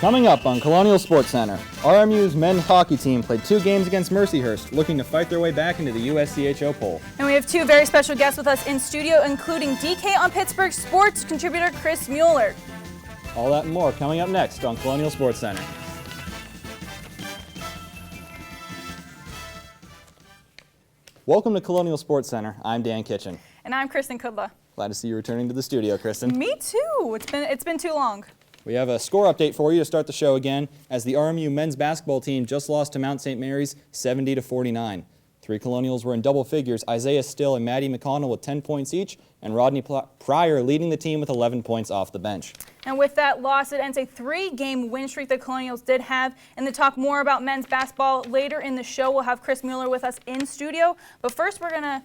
Coming up on Colonial Sports Center, RMU's men's hockey team played 2 games against Mercyhurst, looking to fight their way back into the USCHO poll. And we have 2 very special guests with us in studio, including DK on Pittsburgh sports contributor Chris Mueller. All that and more coming up next on Colonial Sports Center. Welcome to Colonial Sports Center. I'm Dan Kitchen. And I'm Kristen Kudla. Glad to see you returning to the studio, Kristen. Me too. It's been too long. We have a score update for you to start the show again, as the RMU men's basketball team just lost to Mount St. Mary's 70-49. 3 Colonials were in double figures, Isaiah Still and Maddie McConnell with 10 points each, and Rodney Pryor leading the team with 11 points off the bench. And with that loss, it ends a 3-game win streak the Colonials did have. And to talk more about men's basketball later in the show, we'll have Chris Mueller with us in studio. But first, we're going to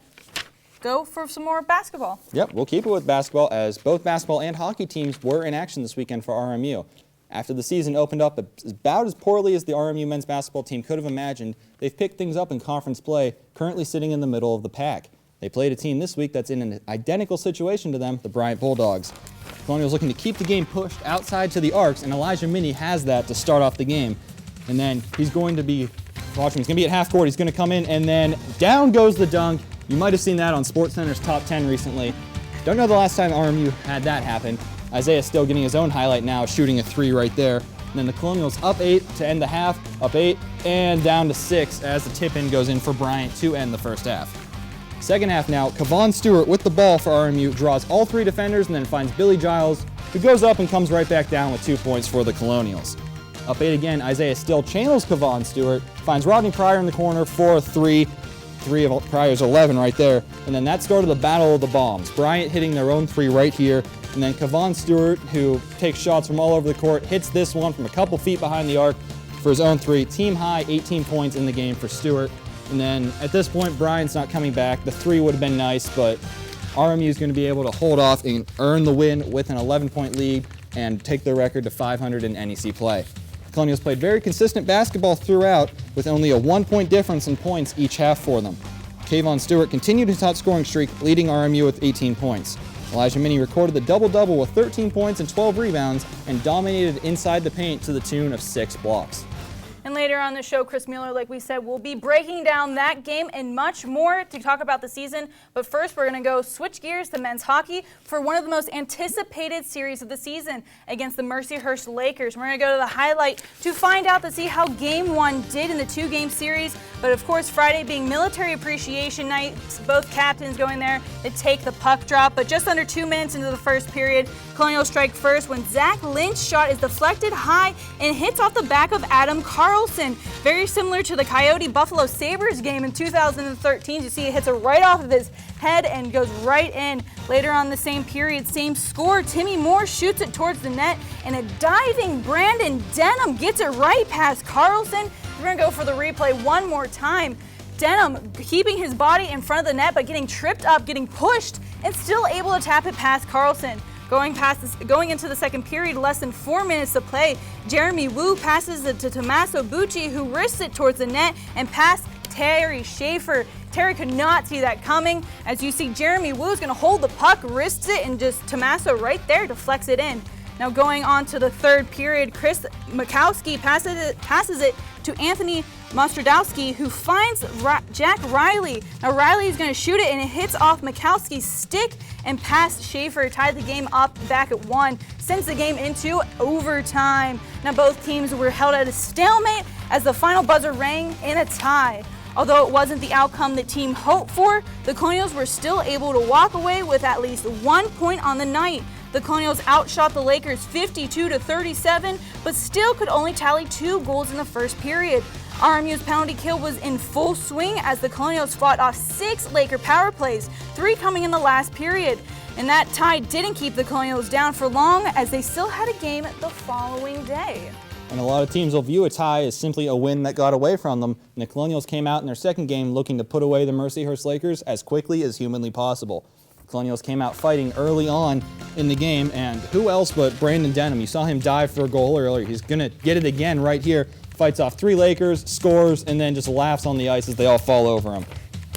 go for some more basketball. Yep, we'll keep it with basketball, as both basketball and hockey teams were in action this weekend for RMU. After the season opened up about as poorly as the RMU men's basketball team could have imagined, they've picked things up in conference play, currently sitting in the middle of the pack. They played a team this week that's in an identical situation to them, the Bryant Bulldogs. Colonials looking to keep the game pushed outside to the arcs, and Elijah Minnie has that to start off the game. And then he's going to be, watch him, he's going to be at half court, he's going to come in, and then down goes the dunk. You might have seen that on SportsCenter's Top 10 recently. Don't know the last time RMU had that happen. Isaiah Still getting his own highlight now, shooting a 3 right there. And then the Colonials up 8 to end the half, up 8 and down to 6 as the tip-in goes in for Bryant to end the first half. Second half now, Kevon Stewart with the ball for RMU draws all 3 defenders and then finds Billy Giles, who goes up and comes right back down with 2 points for the Colonials. Up 8 again, Isaiah Still channels Kevon Stewart, finds Rodney Pryor in the corner for a 3. 3 of Pryor's 11 right there. And then that started the battle of the bombs. Bryant hitting their own 3 right here. And then Kevon Stewart, who takes shots from all over the court, hits this one from a couple feet behind the arc for his own 3. Team high, 18 points in the game for Stewart. And then at this point, Bryant's not coming back. The 3 would have been nice, but RMU is going to be able to hold off and earn the win with an 11-point lead and take their record to 500 in NEC play. Colonials played very consistent basketball throughout, with only a 1-point difference in points each half for them. Kevon Stewart continued his hot scoring streak, leading RMU with 18 points. Elijah Minnie recorded the double-double with 13 points and 12 rebounds and dominated inside the paint to the tune of 6 blocks. And later on the show, Chris Mueller, like we said, will be breaking down that game and much more to talk about the season. But first, we're going to go switch gears to men's hockey for one of the most anticipated series of the season against the Mercyhurst Lakers. We're going to go to the highlight to find out to see how Game 1 did in the 2-game series. But of course, Friday being Military Appreciation Night, both captains going there to take the puck drop. But just under 2 minutes into the first period, Colonials strike first when Zach Lynch's shot is deflected high and hits off the back of Adam Carlson. Very similar to the Coyote Buffalo Sabres game in 2013. You see it hits it right off of his head and goes right in. Later on the same period, same score, Timmy Moore shoots it towards the net, and a diving Brandon Denham gets it right past Carlson. We're going to go for the replay one more time. Denham keeping his body in front of the net, but getting tripped up, getting pushed, and still able to tap it past Carlson. Going into the second period, less than 4 minutes to play, Jeremy Wu passes it to Tommaso Bucci, who wrists it towards the net and past Terry Schaefer. Terry could not see that coming. As you see, Jeremy Wu is going to hold the puck, wrists it, and just Tommaso right there deflects it in. Now going on to the third period, Chris Mikowski passes it to Anthony Mostradowski, who finds Jack Riley. Now Riley is going to shoot it, and it hits off Mikowski's stick and past Schaefer, tied the game up back at 1, sends the game into overtime. Now both teams were held at a stalemate as the final buzzer rang in a tie. Although it wasn't the outcome the team hoped for, the Colonials were still able to walk away with at least 1 point on the night. The Colonials outshot the Lakers 52-37, but still could only tally 2 goals in the first period. RMU's penalty kill was in full swing as the Colonials fought off 6 Laker power plays, 3 coming in the last period. And that tie didn't keep the Colonials down for long, as they still had a game the following day. And a lot of teams will view a tie as simply a win that got away from them, and the Colonials came out in their second game looking to put away the Mercyhurst Lakers as quickly as humanly possible. Colonials came out fighting early on in the game, and who else but Brandon Denham? You saw him dive for a goal earlier. He's going to get it again right here. Fights off 3 Lakers, scores, and then just laughs on the ice as they all fall over him.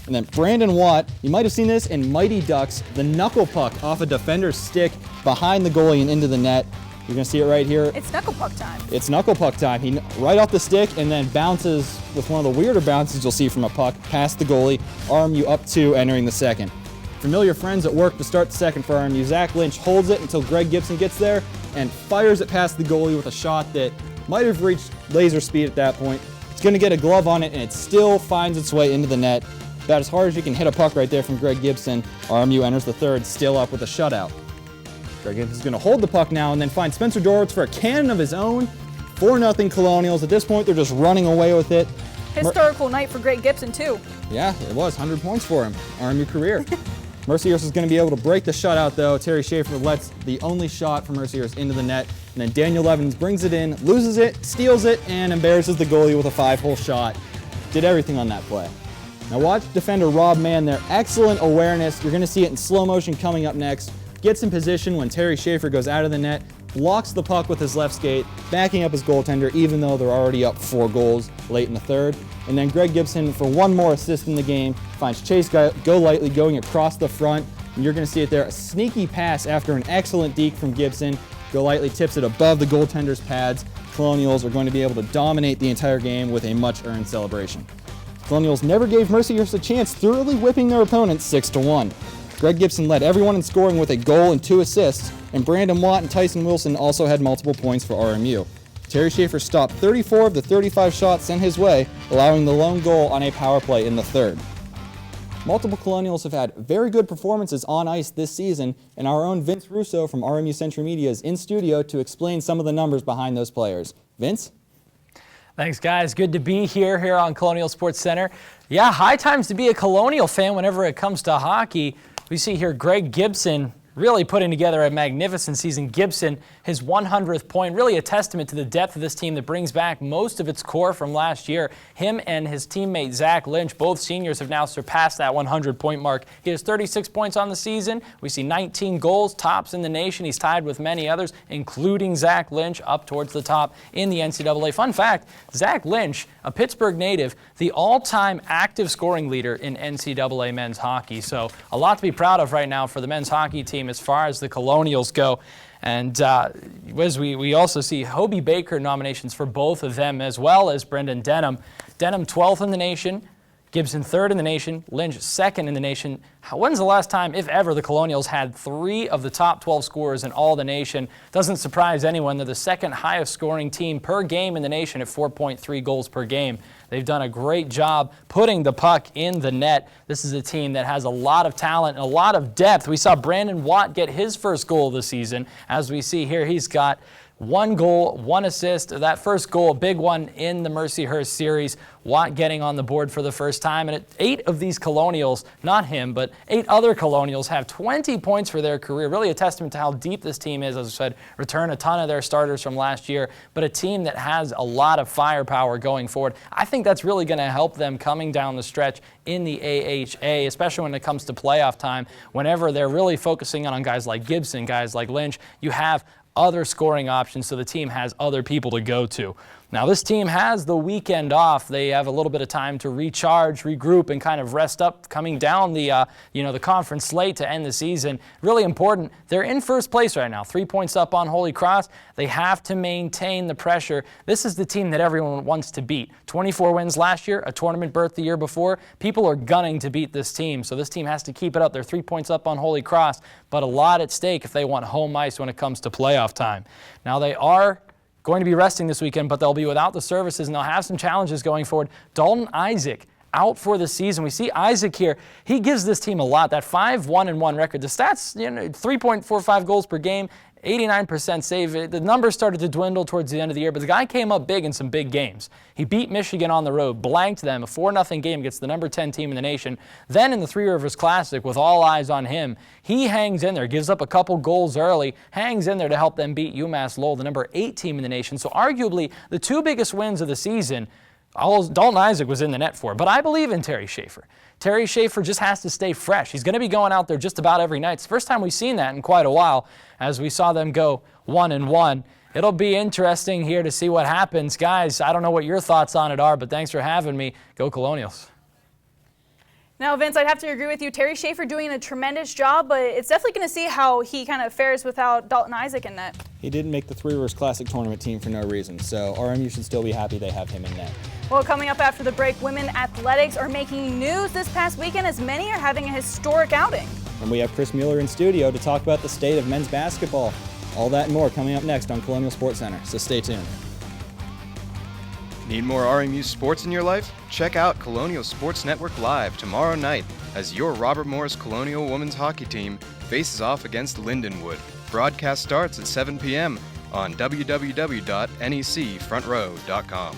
And then Brandon Watt, you might have seen this in Mighty Ducks, the knuckle puck off a defender's stick behind the goalie and into the net. You're going to see it right here. It's knuckle puck time. It's knuckle puck time. He right off the stick and then bounces with one of the weirder bounces you'll see from a puck past the goalie. RMU up 2 entering the second. Familiar friends at work to start the second for RMU. Zach Lynch holds it until Greg Gibson gets there and fires it past the goalie with a shot that might have reached laser speed at that point. It's going to get a glove on it and it still finds its way into the net. About as hard as you can hit a puck right there from Greg Gibson. RMU enters the third, still up with a shutout. Greg Gibson's going to hold the puck now and then find Spencer Dorwitz for a cannon of his own. 4-0 Colonials. At this point, they're just running away with it. Historical night for Greg Gibson, too. Yeah, it was. 100 points for him. RMU career. Mercyhurst is going to be able to break the shutout, though. Terry Schaefer lets the only shot from Mercyhurst into the net. And then Daniel Evans brings it in, loses it, steals it, and embarrasses the goalie with a 5-hole shot. Did everything on that play. Now watch defender Rob Mann there. Excellent awareness. You're going to see it in slow motion coming up next. Gets in position when Terry Schaefer goes out of the net, blocks the puck with his left skate, backing up his goaltender even though they're already up 4 goals late in the third. And then Greg Gibson, for one more assist in the game, finds Chase Golightly going across the front. And you're going to see it there, a sneaky pass after an excellent deke from Gibson. Golightly tips it above the goaltender's pads. Colonials are going to be able to dominate the entire game with a much-earned celebration. Colonials never gave Mercyhurst a chance, thoroughly whipping their opponents 6-1. Greg Gibson led everyone in scoring with a goal and 2 assists, and Brandon Watt and Tyson Wilson also had multiple points for RMU. Terry Schaefer stopped 34 of the 35 shots sent his way, allowing the lone goal on a power play in the third. Multiple Colonials have had very good performances on ice this season, and our own Vince Russo from RMU Century Media is in studio to explain some of the numbers behind those players. Vince? Thanks, guys. Good to be here on Colonial Sports Center. Yeah, high times to be a Colonial fan whenever it comes to hockey. We see here Greg Gibson really putting together a magnificent season. Gibson, his 100th point, really a testament to the depth of this team that brings back most of its core from last year. Him and his teammate Zach Lynch, both seniors, have now surpassed that 100-point mark. He has 36 points on the season. We see 19 goals, tops in the nation. He's tied with many others, including Zach Lynch, up towards the top in the NCAA. Fun fact, Zach Lynch, a Pittsburgh native, the all-time active scoring leader in NCAA men's hockey. So a lot to be proud of right now for the men's hockey team as far as the Colonials go. And as we also see Hobie Baker nominations for both of them, as well as Brendan Denham. Denham 12th in the nation, Gibson 3rd in the nation, Lynch 2nd in the nation. When's the last time, if ever, the Colonials had 3 of the top 12 scorers in all the nation? Doesn't surprise anyone. They're the second highest scoring team per game in the nation at 4.3 goals per game. They've done a great job putting the puck in the net. This is a team that has a lot of talent and a lot of depth. We saw Brandon Watt get his first goal of the season. As we see here, he's got 1 goal, 1 assist. That first goal, a big one in the Mercyhurst series. Watt getting on the board for the first time. And 8 of these Colonials, not him, but 8 other Colonials have 20 points for their career. Really a testament to how deep this team is. As I said, return a ton of their starters from last year, but a team that has a lot of firepower going forward. I think that's really going to help them coming down the stretch in the AHA, especially when it comes to playoff time. Whenever they're really focusing on guys like Gibson, guys like Lynch, you have other scoring options, so the team has other people to go to. Now, this team has the weekend off. They have a little bit of time to recharge, regroup, and kind of rest up coming down the the conference slate to end the season. Really important. They're in first place right now, 3 points up on Holy Cross. They have to maintain the pressure. This is the team that everyone wants to beat. 24 wins last year, a tournament berth the year before. People are gunning to beat this team, so this team has to keep it up. They're 3 points up on Holy Cross, but a lot at stake if they want home ice when it comes to playoff time. Now, they are going to be resting this weekend, but they'll be without the services, and they'll have some challenges going forward. Dalton Isaac out for the season. We see Isaac here. He gives this team a lot. That 5-1-1 record. The stats, 3.45 goals per game, 89% save. The numbers started to dwindle towards the end of the year, but the guy came up big in some big games. He beat Michigan on the road, blanked them, a 4-0 game against the number 10 team in the nation. Then in the Three Rivers Classic, with all eyes on him, he hangs in there, gives up a couple goals early, hangs in there to help them beat UMass Lowell, the number 8 team in the nation. So arguably the 2 biggest wins of the season, Dalton Isaac was in the net for. But I believe in Terry Schaefer. Terry Schaefer just has to stay fresh. He's going to be going out there just about every night. It's the first time we've seen that in quite a while, as we saw them go 1-1. It'll be interesting here to see what happens. Guys, I don't know what your thoughts on it are, but thanks for having me. Go Colonials. Now, Vince, I'd have to agree with you. Terry Schaefer doing a tremendous job, but it's definitely going to see how he kind of fares without Dalton Isaac in net. He didn't make the Three Rivers Classic tournament team for no reason, so RMU should still be happy they have him in net. Well, coming up after the break, women athletics are making news this past weekend as many are having a historic outing. And we have Chris Mueller in studio to talk about the state of men's basketball. All that and more coming up next on Colonial Sports Center, so stay tuned. Need more RMU sports in your life? Check out Colonial Sports Network Live tomorrow night as your Robert Morris Colonial women's hockey team faces off against Lindenwood. Broadcast starts at 7 p.m. on www.necfrontrow.com.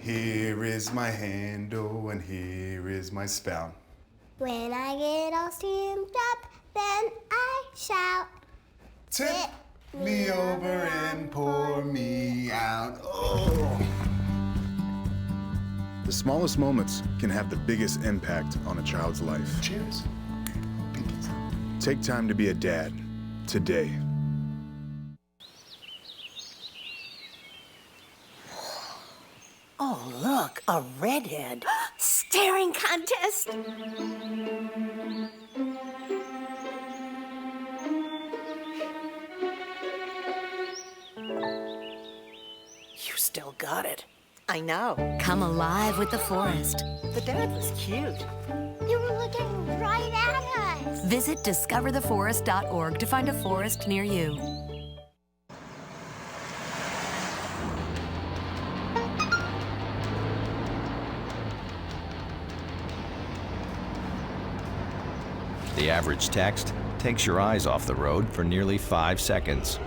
Here is my handle and here is my spout. When I get all steamed up, then I shout. Tip me over and pour me out. Oh. The smallest moments can have the biggest impact on a child's life. Cheers. Take time to be a dad today. Oh, look, a redhead. Staring contest. You still got it. I know. Come alive with the forest. The dad was cute. You were looking right at us. Visit discovertheforest.org to find a forest near you. The average text takes your eyes off the road for nearly 5 seconds.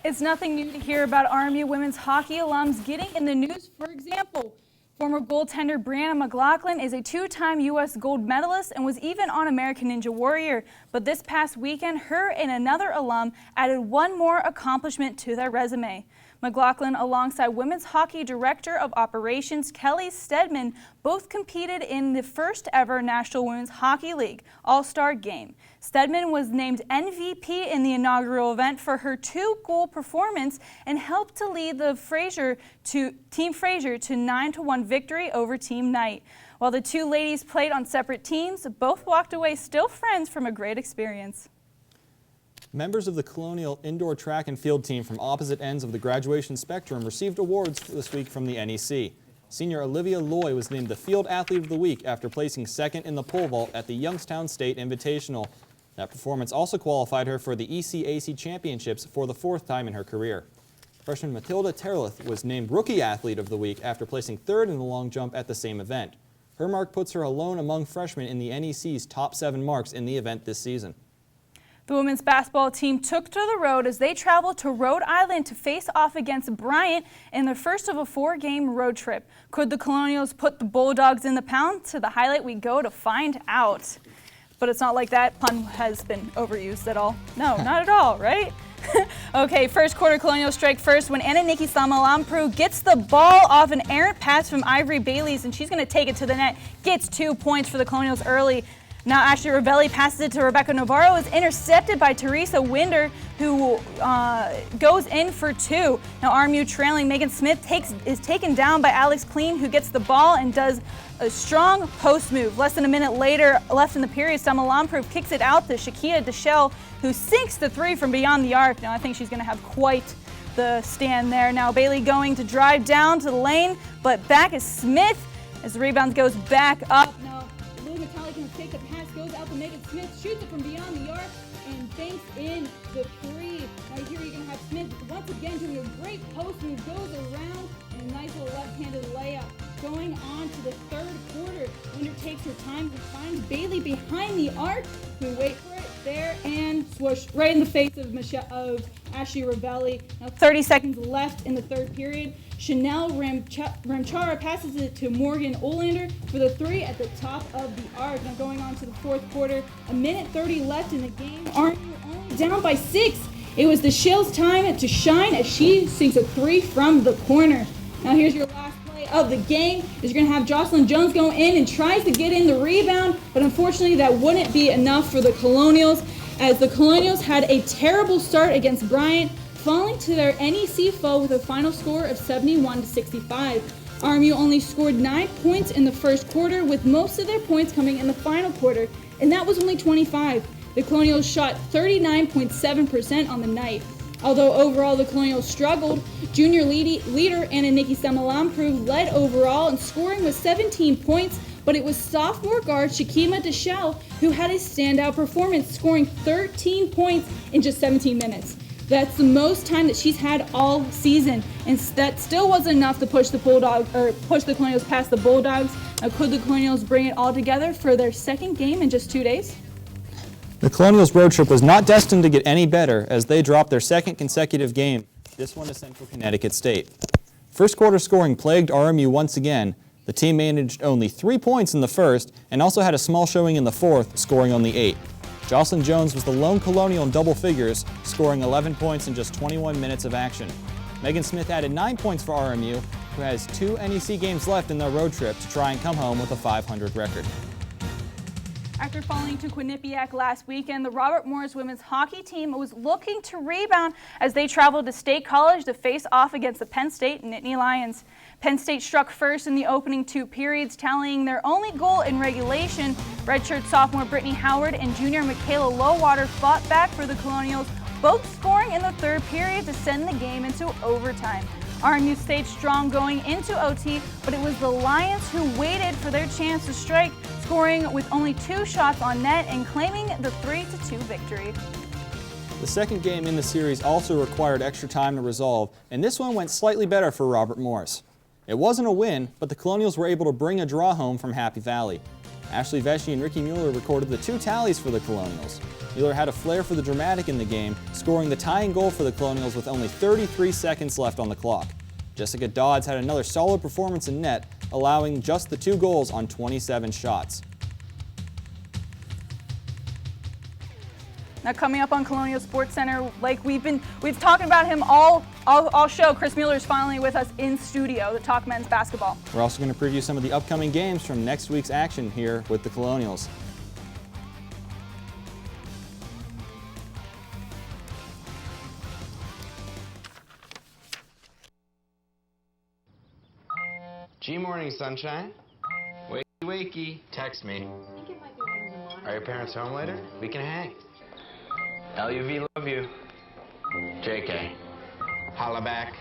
It's nothing new to hear about RMU women's hockey alums getting in the news. For example, former goaltender Brianna McLaughlin is a two-time U.S. gold medalist and was even on American Ninja Warrior. But this past weekend, her and another alum added one more accomplishment to their resume. McLaughlin, alongside women's hockey director of operations Kelly Stedman, both competed in the first ever National Women's Hockey League All-Star Game. Stedman was named MVP in the inaugural event for her 2-goal performance and helped to lead the Team Fraser to 9-1 victory over Team Knight. While the two ladies played on separate teams, both walked away still friends from a great experience. Members of the Colonial indoor track and field team from opposite ends of the graduation spectrum received awards this week from the NEC. Senior Olivia Loy was named the Field Athlete of the Week after placing second in the pole vault at the Youngstown State Invitational. That performance also qualified her for the ECAC Championships for the 4th time in her career. Freshman Matilda Terlith was named Rookie Athlete of the Week after placing 3rd in the long jump at the same event. Her mark puts her alone among freshmen in the NEC's top 7 marks in the event this season. The women's basketball team took to the road as they traveled to Rhode Island to face off against Bryant in the first of a 4-game road trip. Could the Colonials put the Bulldogs in the pound? To the highlight we go to find out. But it's not like that pun has been overused at all. No, not at all, right? Okay, first quarter Colonial strike first when Ananiki Samalamprou gets the ball off an errant pass from Ivory Bayleys, and she's going to take it to the net. Gets 2 points for the Colonials early. Now Ashley Ravelli passes it to Rebecca Navarro, is intercepted by Teresa Winder, who goes in for 2. Now RMU trailing, Megan Smith is taken down by Alex Clean, who gets the ball and does a strong post move. Less than a minute later, left in the period, Samalamprou kicks it out to Shakita Deschelle, who sinks the 3 from beyond the arc. Now I think she's going to have quite the stand there. Now Bailey going to drive down to the lane, but back is Smith as the rebound goes back up. Now Lou Natali can take the pass, goes out to Megan Smith, shoots it from beyond the arc, and banks in the 3. Right here you're going to have Smith once again doing a great post move, goes around nice little left-handed layup. Going on to the third quarter, Linder takes her time and finds Bailey behind the arc. We wait for it there and swoosh right in the face of Ashley Ravelli. Now 30 seconds left in the third period. Chanel Ramchara passes it to Morgan Olander for the three at the top of the arc. Now going on to the fourth quarter, 1:30 left in the game. RMU only down by 6. It was the Shell's time to shine as she sinks a three from the corner. Now here's your last play of the game. Is you're going to have Jocelyn Jones go in and tries to get in the rebound, but unfortunately that wouldn't be enough for the Colonials, as the Colonials had a terrible start against Bryant, falling to their NEC foe with a final score of 71-65. RMU only scored 9 points in the first quarter, with most of their points coming in the final quarter, and that was only 25. The Colonials shot 39.7% on the night. Although overall the Colonials struggled, junior leader Anna Nikki Samalamprou led overall and scoring with 17 points, but it was sophomore guard Shakima Deschelle who had a standout performance, scoring 13 points in just 17 minutes. That's the most time that she's had all season, and that still wasn't enough to push the Colonials past the Bulldogs. Now, could the Colonials bring it all together for their second game in just 2 days? The Colonials' road trip was not destined to get any better as they dropped their second consecutive game, this one to Central Connecticut State. First quarter scoring plagued RMU once again. The team managed only 3 points in the first and also had a small showing in the fourth, scoring only 8. Jocelyn Jones was the lone Colonial in double figures, scoring 11 points in just 21 minutes of action. Megan Smith added 9 points for RMU, who has 2 NEC games left in their road trip to try and come home with a .500 record. After falling to Quinnipiac last weekend, the Robert Morris women's hockey team was looking to rebound as they traveled to State College to face off against the Penn State Nittany Lions. Penn State struck first in the opening 2 periods, tallying their only goal in regulation. Redshirt sophomore Brittany Howard and junior Michaela Lowwater fought back for the Colonials, both scoring in the third period to send the game into overtime. RMU stayed strong going into OT, but it was the Lions who waited for their chance to strike, scoring with only 2 shots on net and claiming the 3-2 victory. The second game in the series also required extra time to resolve, and this one went slightly better for Robert Morris. It wasn't a win, but the Colonials were able to bring a draw home from Happy Valley. Ashley Vesci and Ricky Mueller recorded the 2 tallies for the Colonials. Mueller had a flair for the dramatic in the game, scoring the tying goal for the Colonials with only 33 seconds left on the clock. Jessica Dodds had another solid performance in net, allowing just the 2 goals on 27 shots. Now coming up on Colonial Sports Center, like we've talked about him all show, Chris Mueller's finally with us in studio to talk men's basketball. We're also going to preview some of the upcoming games from next week's action here with the Colonials. G-morning, sunshine. Wakey, wakey. Text me. Are your parents home later? We can hang. LUV, love you. JK. Holla back.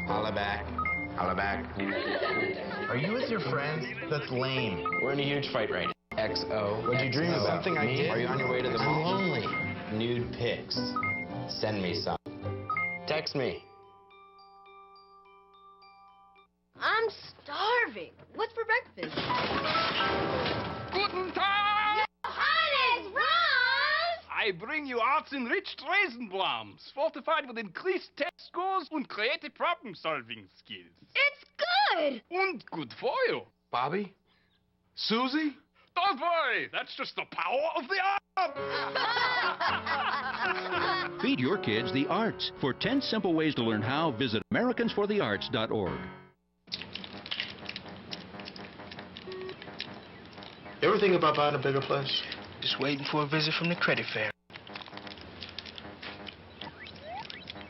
Holla back. Holla back. Are you with your friends? That's lame. We're in a huge fight right now. XO. What'd you dream about? Something I did. Are you on your way to the mall? I'm lonely. Nude pics. Send me some. Text me. I'm starving. What's for breakfast? Guten Tag! Johannes, Ross! I bring you arts-enriched Raisinblams, fortified with increased test scores and creative problem-solving skills. It's good! And good for you. Bobby? Susie? Don't worry, that's just the power of the art! Feed your kids the arts. For 10 simple ways to learn how, visit AmericansForTheArts.org. You ever think about buying a bigger place? Just waiting for a visit from the credit fairy.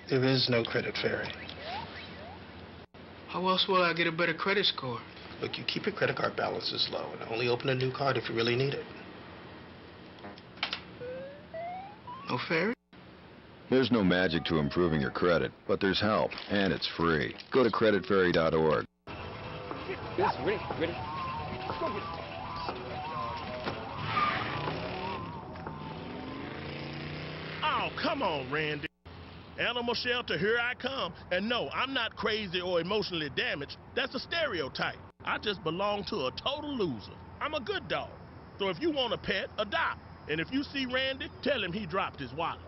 There is no credit fairy. How else will I get a better credit score? Look, you keep your credit card balances low and only open a new card if you really need it. No fairy? There's no magic to improving your credit, but there's help, and it's free. Go to creditfairy.org. Yes, ready. Go get it. Oh, come on, Randy. Animal shelter, here I come. And no, I'm not crazy or emotionally damaged. That's a stereotype. I just belong to a total loser. I'm a good dog. So if you want a pet, adopt. And if you see Randy, tell him he dropped his wallet.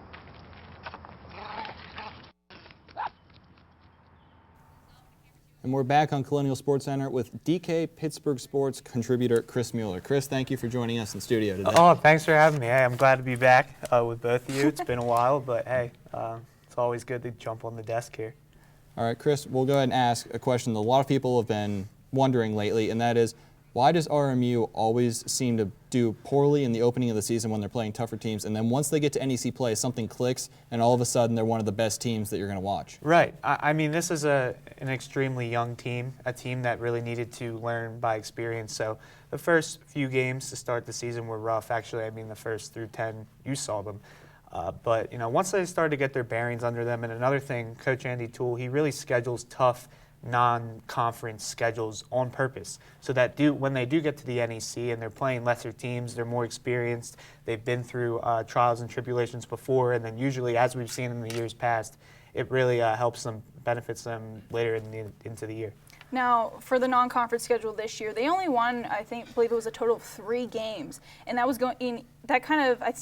And we're back on Colonial Sports Center with DK Pittsburgh Sports contributor Chris Mueller. Chris, thank you for joining us in studio today. Oh, thanks for having me. Hey, I'm glad to be back with both of you. It's been a while, but hey, it's always good to jump on the desk here. All right, Chris, we'll go ahead and ask a question that a lot of people have been wondering lately, and that is, why does RMU always seem to do poorly in the opening of the season when they're playing tougher teams, and then once they get to NEC play, something clicks, and all of a sudden they're one of the best teams that you're going to watch? Right. I mean, this is an extremely young team, a team that really needed to learn by experience. So the first few games to start the season were rough. Actually, I mean, the first through 10, you saw them. But, you know, once they started to get their bearings under them, and another thing, Coach Andy Toole, he really schedules tough non-conference schedules on purpose, so that when they do get to the NEC and they're playing lesser teams, they're more experienced, they've been through trials and tribulations before, and then usually, as we've seen in the years past, it really helps them, benefits them later into the year. Now, for the non-conference schedule this year, they only won, I believe it was a total of 3 games, and that was that kind of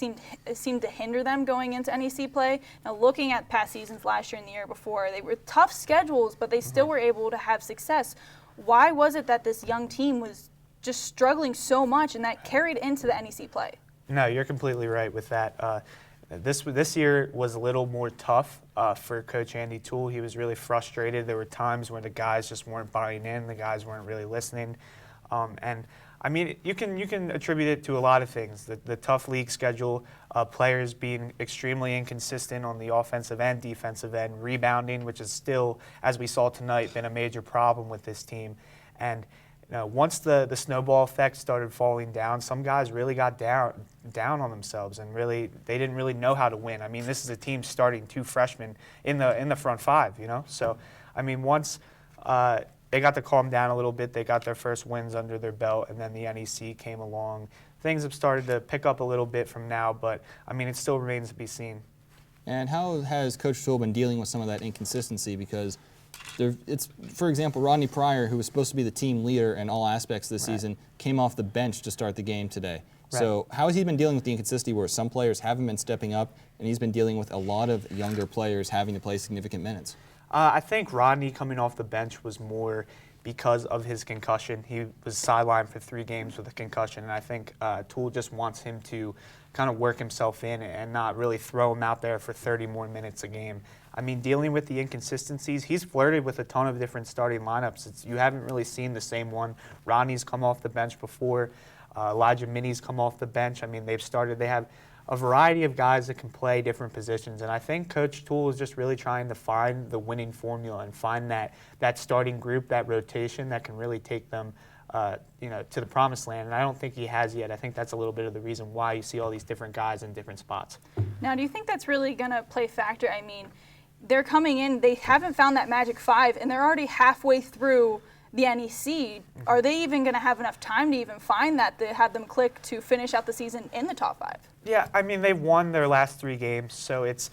seemed to hinder them going into NEC play. Now, looking at past seasons last year and the year before, they were tough schedules, but they still were able to have success. Why was it that this young team was just struggling so much, and that carried into the NEC play? No, you're completely right with that. This year was a little more tough for Coach Andy Toole. He was really frustrated. There were times where the guys just weren't buying in, the guys weren't really listening, and I mean, you can attribute it to a lot of things. The tough league schedule, players being extremely inconsistent on the offensive and defensive end, rebounding, which is still, as we saw tonight, been a major problem with this team. And once the snowball effect started falling down, some guys really got down on themselves, and really they didn't really know how to win. I mean, this is a team starting 2 freshmen in the front 5, you know. So, I mean, once they got to calm down a little bit, they got their first wins under their belt, and then the NEC came along. Things have started to pick up a little bit from now, but I mean, it still remains to be seen. And how has Coach Toole been dealing with some of that inconsistency? Because for example, Rodney Pryor, who was supposed to be the team leader in all aspects this season, came off the bench to start the game today. Right. So how has he been dealing with the inconsistency where some players haven't been stepping up, and he's been dealing with a lot of younger players having to play significant minutes? I think Rodney coming off the bench was more because of his concussion. He was sidelined for 3 games with a concussion, and I think Toole just wants him to kind of work himself in and not really throw him out there for 30 more minutes a game. I mean, dealing with the inconsistencies, he's flirted with a ton of different starting lineups. You haven't really seen the same one. Rodney's come off the bench before. Elijah Minnie's come off the bench. I mean, they have a variety of guys that can play different positions, and I think Coach Toole is just really trying to find the winning formula and find that starting group, that rotation that can really take them to the promised land, and I don't think he has yet. I think that's a little bit of the reason why you see all these different guys in different spots. Now, do you think that's really going to play a factor? I mean, they're coming in, they haven't found that magic 5, and they're already halfway through the NEC. Are they even going to have enough time to even find that to have them click to finish out the season in the top 5? Yeah, I mean, they've won their last 3 games, so it's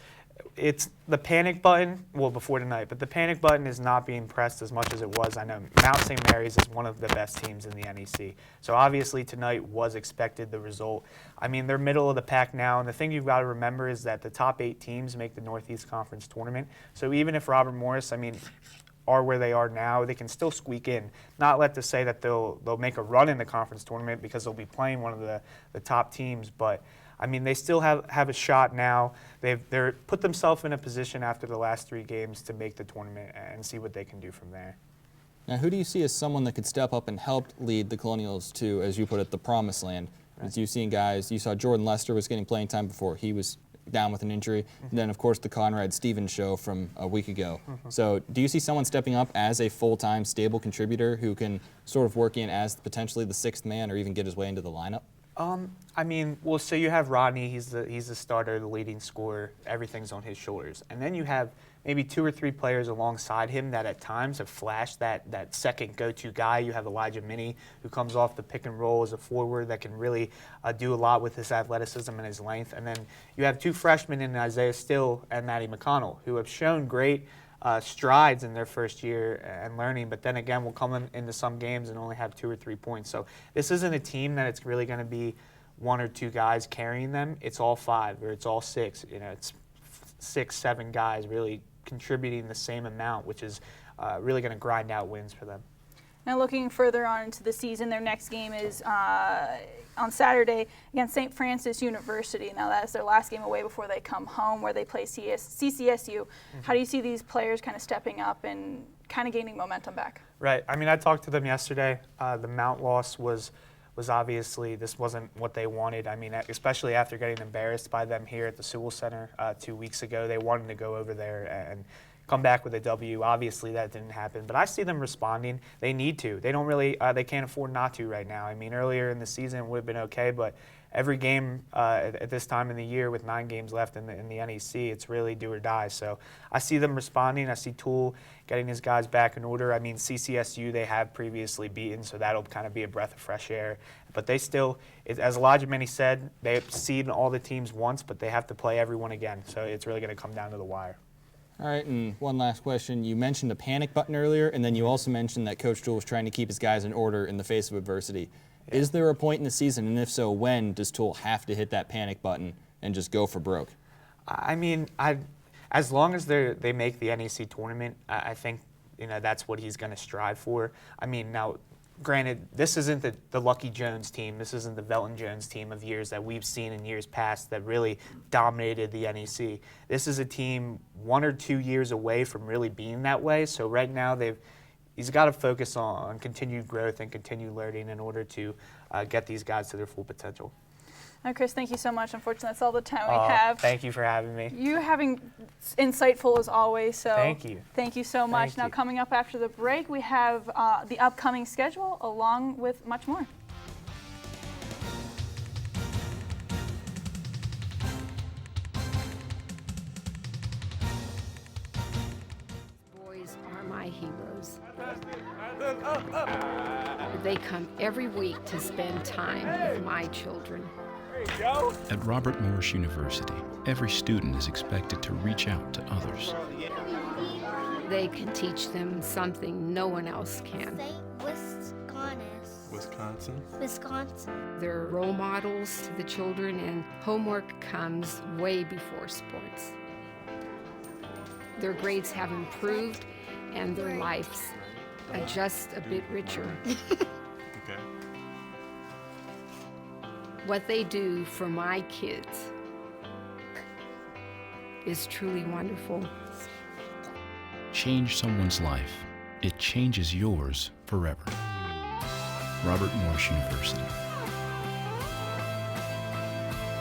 the panic button, well, before tonight, but the panic button is not being pressed as much as it was. I know Mount St. Mary's is one of the best teams in the NEC, so obviously tonight was expected, the result. I mean, they're middle of the pack now, and the thing you've got to remember is that the top 8 teams make the Northeast Conference tournament, so even if Robert Morris, I mean, are where they are now, they can still squeak in. Not let to say that they'll make a run in the conference tournament because they'll be playing one of the top teams, but I mean, they still have a shot now. They're put themselves in a position after the last 3 games to make the tournament and see what they can do from there. Now, who do you see as someone that could step up and help lead the Colonials to, as you put it, the promised land? Right. As you've seen guys, you saw Jordan Lester was getting playing time before he was down with an injury. And then, of course, the Conrad Stevens show from a week ago. So do you see someone stepping up as a full-time, stable contributor who can sort of work in as potentially the 6th man or even get his way into the lineup? I mean, well, so you have Rodney. He's the starter, the leading scorer. Everything's on his shoulders, and then you have maybe 2 or 3 players alongside him that at times have flashed that second go-to guy. You have Elijah Minnie, who comes off the pick and roll as a forward that can really do a lot with his athleticism and his length. And then you have 2 freshmen in Isaiah Still and Maddie McConnell, who have shown great strides in their first year and learning, but then again will come into some games and only have 2 or 3 points. So this isn't a team that it's really going to be 1 or 2 guys carrying them. It's all 5 or it's all 6. You know, it's 6, 7 guys really contributing the same amount, which is really going to grind out wins for them. Now looking further on into the season, their next game is on Saturday against St. Francis University. Now that is their last game away before they come home, where they play CCSU. How do you see these players kind of stepping up and kind of gaining momentum back? Right. I mean, I talked to them yesterday. The Mount loss was obviously, this wasn't what they wanted. I mean, especially after getting embarrassed by them here at the Sewell Center 2 weeks ago, they wanted to go over there and come back with a W. Obviously, that didn't happen, but I see them responding. They need to. They don't really, they can't afford not to right now. I mean, earlier in the season it would have been okay, but every game at this time in the year with 9 games left in the NEC, it's really do or die. So I see them responding. I see Toole getting his guys back in order. I mean, CCSU they have previously beaten, so that'll kind of be a breath of fresh air. But they still, as Elijah Minnie said, they've seen all the teams once, but they have to play everyone again. So it's really going to come down to the wire. All right, and one last question. You mentioned the panic button earlier, and then you also mentioned that Coach Toole was trying to keep his guys in order in the face of adversity. Yeah. Is there a point in the season, and if so, when does Toole have to hit that panic button and just go for broke? I mean, as long as they make the NEC tournament, I think that's what he's going to strive for. I mean, now, granted, this isn't the Lucky Jones team. This isn't the Velton Jones team of years that we've seen in years past that really dominated the NEC. This is a team 1 or 2 years away from really being that way. So right now he's got to focus on continued growth and continued learning in order to get these guys to their full potential. Now, Chris, thank you so much. Unfortunately, that's all the time we have. Thank you for having me. You having insightful as always. So thank you. Thank you so much. Now, coming up after the break, we have the upcoming schedule along with much more. Boys are my heroes. They come every week to spend time with my children. At Robert Morris University, every student is expected to reach out to others. They can teach them something no one else can. Wisconsin. They're role models to the children, and homework comes way before sports. Their grades have improved, and their lives are just a bit richer. Okay. What they do for my kids is truly wonderful. Change someone's life. It changes yours forever. Robert Morris University.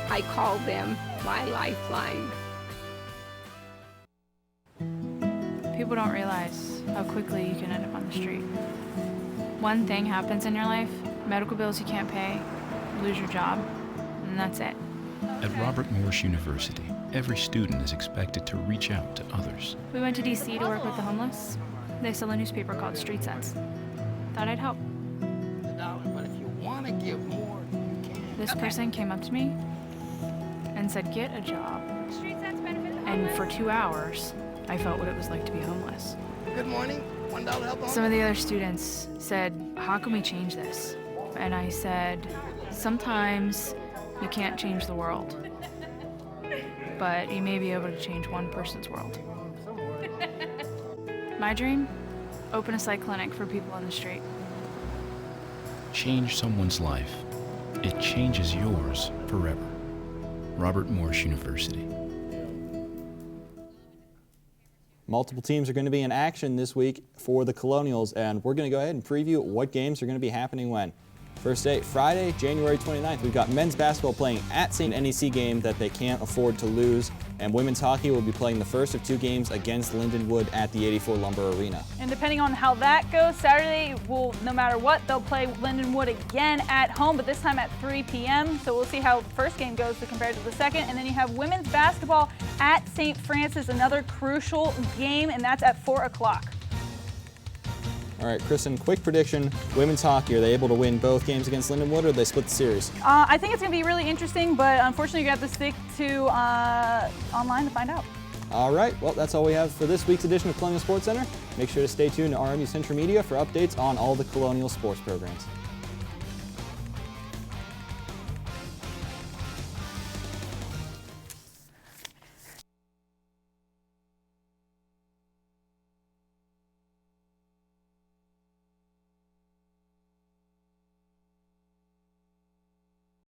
I call them my lifeline. People don't realize how quickly you can end up on the street. One thing happens in your life, medical bills you can't pay, lose your job, and that's it. At Robert Morris University, every student is expected to reach out to others. We went to DC to work with the homeless. They sell a newspaper called Street Sense. Thought I'd help. But if you want to give more, you can. This person came up to me and said, "Get a job." And for 2 hours, I felt what it was like to be homeless. Good morning. $1 help on. Some of the other students said, "How can we change this?" And I said, "Sometimes you can't change the world, but you may be able to change one person's world." My dream? Open a psych clinic for people on the street. Change someone's life. It changes yours forever. Robert Morris University. Multiple teams are going to be in action this week for the Colonials, and we're going to go ahead and preview what games are going to be happening when. First date, Friday, January 29th. We've got men's basketball playing at St. NEC game that they can't afford to lose. And women's hockey will be playing the first of 2 games against Lindenwood at the 84 Lumber Arena. And depending on how that goes, Saturday, no matter what, they'll play Lindenwood again at home, but this time at 3 p.m. So we'll see how the first game goes compared to the second. And then you have women's basketball at St. Francis, another crucial game, and that's at 4 o'clock. All right, Kristen, quick prediction. Women's hockey, are they able to win both games against Lindenwood, or do they split the series? I think it's going to be really interesting, but unfortunately you have to stick to online to find out. All right, well, that's all we have for this week's edition of Colonial Sports Center. Make sure to stay tuned to RMU Central Media for updates on all the Colonial sports programs.